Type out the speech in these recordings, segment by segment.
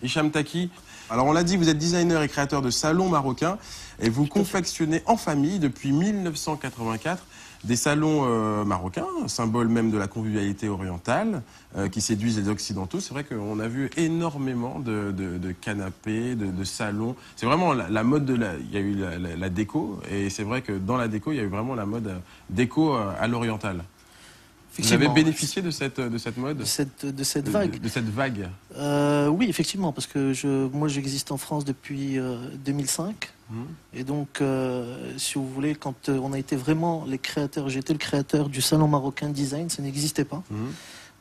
Hicham Taki. Alors on l'a dit, vous êtes designer et créateur de salons marocains et vous confectionnez en famille depuis 1984 des salons marocains, symbole même de la convivialité orientale, qui séduisent les Occidentaux. C'est vrai qu'on a vu énormément de canapés, de salons. C'est vraiment la mode il y a eu la déco, et c'est vrai que dans la déco, il y a eu vraiment la mode déco à l'orientale. Vous avez bénéficié de cette mode, de cette vague. De cette vague. Oui, effectivement, parce que moi j'existe en France depuis 2005. Et donc, si vous voulez, quand on a été vraiment les créateurs, j'étais le créateur du salon marocain design, ça n'existait pas.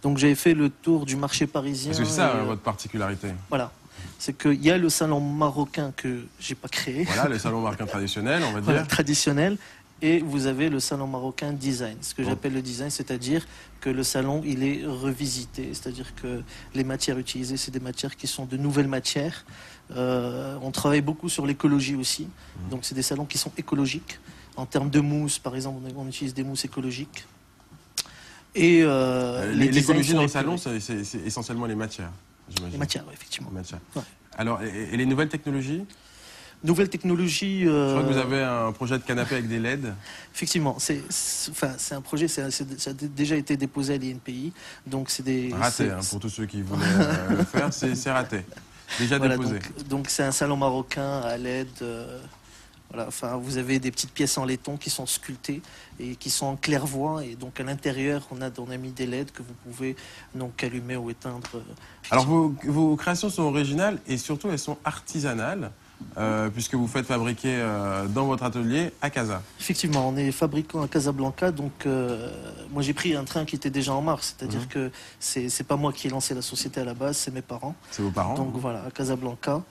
Donc j'avais fait le tour du marché parisien. Parce que c'est ça votre particularité. Voilà. C'est qu'il y a le salon marocain que j'ai pas créé. Voilà, le salon marocain traditionnel, on va dire. Voilà, traditionnel. Et vous avez le salon marocain design, ce que j'appelle le design, c'est-à-dire que le salon, il est revisité, c'est-à-dire que les matières utilisées, c'est des matières qui sont de nouvelles matières. On travaille beaucoup sur l'écologie aussi, donc c'est des salons qui sont écologiques. En termes de mousse, par exemple, on utilise des mousses écologiques. Et l'écologie dans le salon, c'est essentiellement les matières, j'imagine. Les matières, oui, effectivement. Les matières. Ouais. Alors, et les nouvelles technologies ? Nouvelle technologie. Je crois que vous avez un projet de canapé avec des LED. Effectivement, c'est un projet, ça a déjà été déposé à l'INPI. Donc c'est des. Raté, pour tous ceux qui voulaient le faire, c'est raté. Déjà voilà, déposé. Donc c'est un salon marocain à LED. Voilà, enfin, vous avez des petites pièces en laiton qui sont sculptées et qui sont en claire-voie. Et donc à l'intérieur, on a mis des LED que vous pouvez donc allumer ou éteindre. Alors vos créations sont originales et surtout elles sont artisanales. Puisque vous faites fabriquer dans votre atelier à Casa. Effectivement, on est fabricant à Casablanca, donc moi j'ai pris un train qui était déjà en marche, c'est-à-dire que c'est pas moi qui ai lancé la société à la base, c'est mes parents. C'est vos parents. Donc voilà, à Casablanca.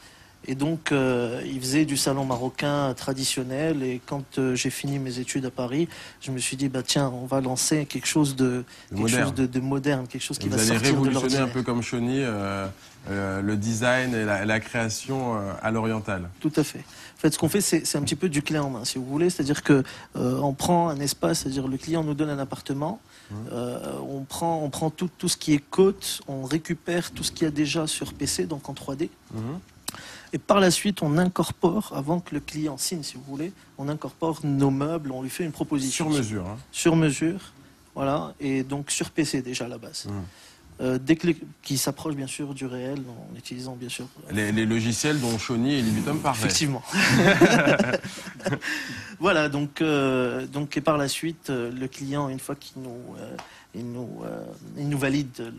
Et donc ils faisaient du salon marocain traditionnel, et quand j'ai fini mes études à Paris, je me suis dit, bah tiens, on va lancer quelque chose de moderne, quelque chose qui va sortir de l'ordinaire. Vous allez révolutionner un peu comme Chauny le design et la création à l'orientale. Tout à fait. En fait, ce qu'on fait, c'est un petit peu du clé en main, si vous voulez. C'est-à-dire que on prend un espace, c'est-à-dire le client nous donne un appartement, on prend tout ce qui est côte, on récupère tout ce qu'il y a déjà sur PC, donc en 3D. Et par la suite, on incorpore, avant que le client signe, si vous voulez, on incorpore nos meubles, on lui fait une proposition. Sur mesure. Hein. Sur mesure, voilà, et donc sur PC déjà à la base. Qui s'approche bien sûr du réel, en utilisant bien sûr... Les logiciels dont Chauny et Libitum parlaient. Effectivement. Voilà, donc et par la suite, le client, une fois qu'il nous valide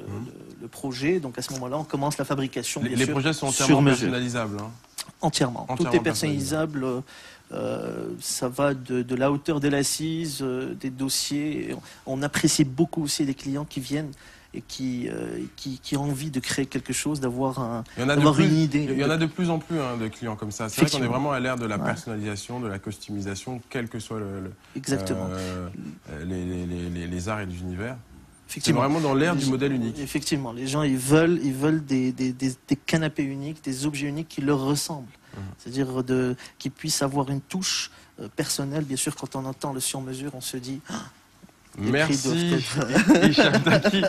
le projet, donc à ce moment-là, on commence la fabrication. Les projets sont entièrement personnalisables. Hein. Entièrement. Tout est personnalisable. Ça va de la hauteur de l'assise, des dossiers. On apprécie beaucoup aussi les clients qui viennent et qui ont envie de créer quelque chose, d'avoir une idée. Il y en a de plus en plus de clients comme ça. C'est vrai qu'on est vraiment à l'ère de la personnalisation, de la customisation, quel que soit Exactement. Les arts et les univers. C'est vraiment dans l'ère du modèle unique. Effectivement, les gens ils veulent des canapés uniques, des objets uniques qui leur ressemblent. C'est-à-dire qu'ils puissent avoir une touche personnelle. Bien sûr, quand on entend le sur-mesure, on se dit... Merci, Hicham Taki.